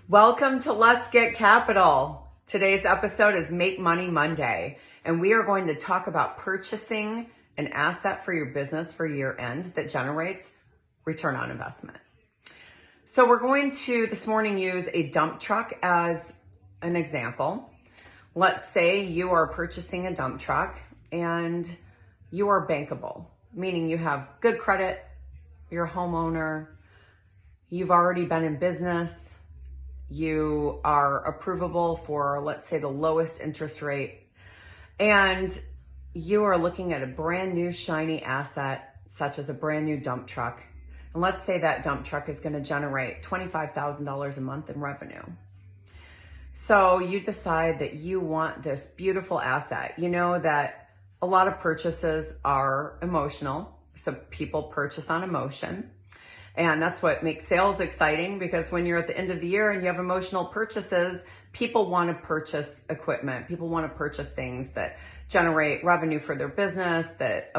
Welcome to Let's Get Capital. Today's episode is Make Money Monday, and we are going to talk about purchasing an asset for your business for year end that generates return on investment. So we're going to this morning use a dump truck as an example. Let's say you are purchasing a dump truck and you are bankable, meaning you have good credit, you're a homeowner, you've already been in business, you are approvable for, let's say, the lowest interest rate, and you are looking at a brand new shiny asset, such as a brand new dump truck. And let's say that dump truck is going to generate $25,000 a month in revenue. So you decide that you want this beautiful asset. You know that a lot of purchases are emotional. So people purchase on emotion. And that's what makes sales exciting, because when you're at the end of the year and you have emotional purchases, people want to purchase equipment. People want to purchase things that generate revenue for their business, that,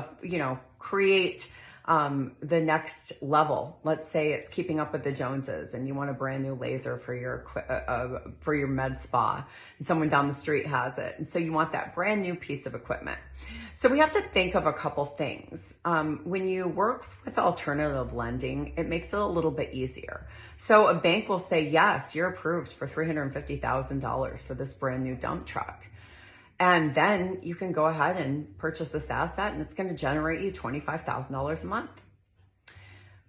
create the next level. Let's say it's keeping up with the Joneses and you want a brand new laser for your med spa, and someone down the street has it. And so you want that brand new piece of equipment. So we have to think of a couple things. When you work with alternative lending, it makes it a little bit easier. So a bank will say, yes, you're approved for $350,000 for this brand new dump truck. And then you can go ahead and purchase this asset, and it's going to generate you $25,000 a month.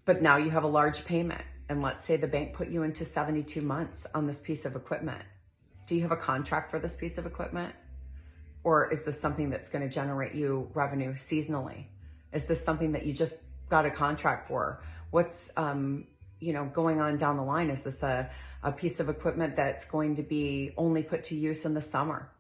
But now you have a large payment. And let's say the bank put you into 72 months on this piece of equipment. Do you have a contract for this piece of equipment? Or is this something that's going to generate you revenue seasonally? Is this something that you just got a contract for? What's, going on down the line? Is this a piece of equipment that's going to be only put to use in the summer?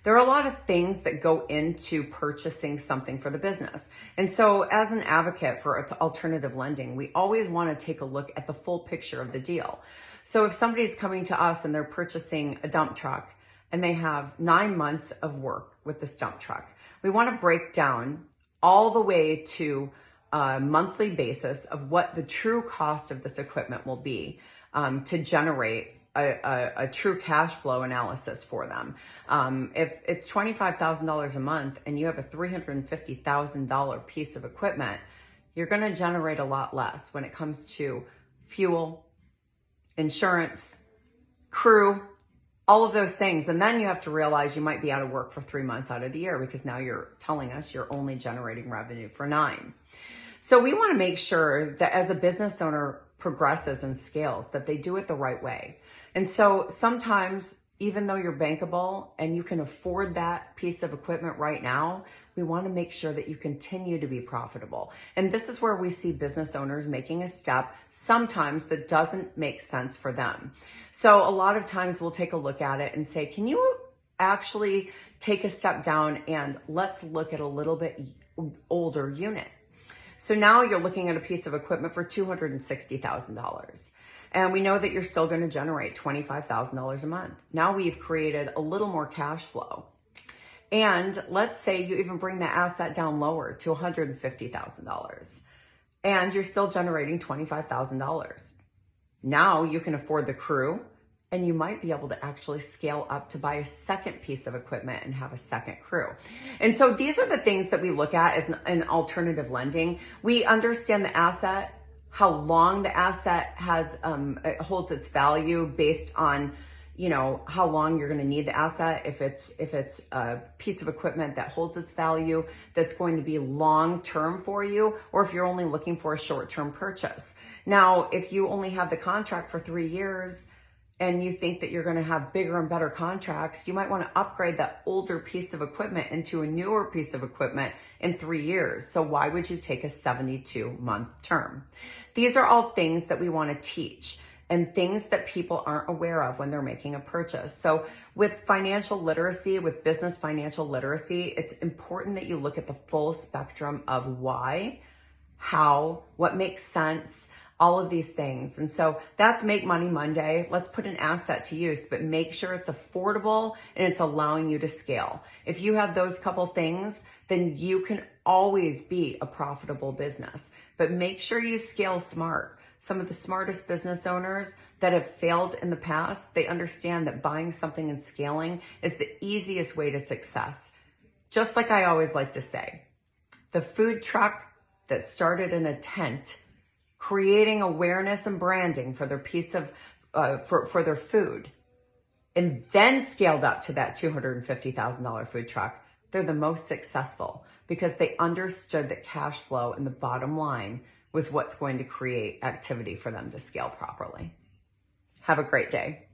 There are a lot of things that go into purchasing something for the business. And so as an advocate for alternative lending, we always want to take a look at the full picture of the deal. So if somebody's coming to us and they're purchasing a dump truck and they have 9 months of work with this dump truck, we want to break down all the way to a monthly basis of what the true cost of this equipment will be to generate a true cash flow analysis for them. If it's $25,000 a month and you have a $350,000 piece of equipment, you're going to generate a lot less when it comes to fuel, insurance, crew, all of those things. And then you have to realize you might be out of work for 3 months out of the year, because now you're telling us you're only generating revenue for 9. So we want to make sure that as a business owner progresses and scales, that they do it the right way. And so sometimes, even though you're bankable and you can afford that piece of equipment right now, we want to make sure that you continue to be profitable. And this is where we see business owners making a step sometimes that doesn't make sense for them. So a lot of times we'll take a look at it and say, can you actually take a step down and let's look at a little bit older unit? So now you're looking at a piece of equipment for $260,000. And we know that you're still going to generate $25,000 a month. Now we've created a little more cash flow. And let's say you even bring the asset down lower to $150,000. And you're still generating $25,000. Now you can afford the crew, and you might be able to actually scale up to buy a second piece of equipment and have a second crew. And so these are the things that we look at as an alternative lending. We understand the asset, how long the asset it holds its value based on, how long you're going to need the asset. If it's a piece of equipment that holds its value, that's going to be long-term for you, or if you're only looking for a short-term purchase. Now, if you only have the contract for 3 years and you think that you're going to have bigger and better contracts, you might want to upgrade that older piece of equipment into a newer piece of equipment in 3 years. So why would you take a 72-month term? These are all things that we want to teach, and things that people aren't aware of when they're making a purchase. So with financial literacy, with business financial literacy, it's important that you look at the full spectrum of why, how, what makes sense, all of these things. And so that's Make Money Monday. Let's put an asset to use, but make sure it's affordable and it's allowing you to scale. If you have those couple things, then you can always be a profitable business. But make sure you scale smart. Some of the smartest business owners that have failed in the past, they understand that buying something and scaling is the easiest way to success. Just like I always like to say, the food truck that started in a tent, creating awareness and branding for their piece of, for their food, and then scaled up to that $250,000 food truck, they're the most successful because they understood that cash flow and the bottom line was what's going to create activity for them to scale properly. Have a great day.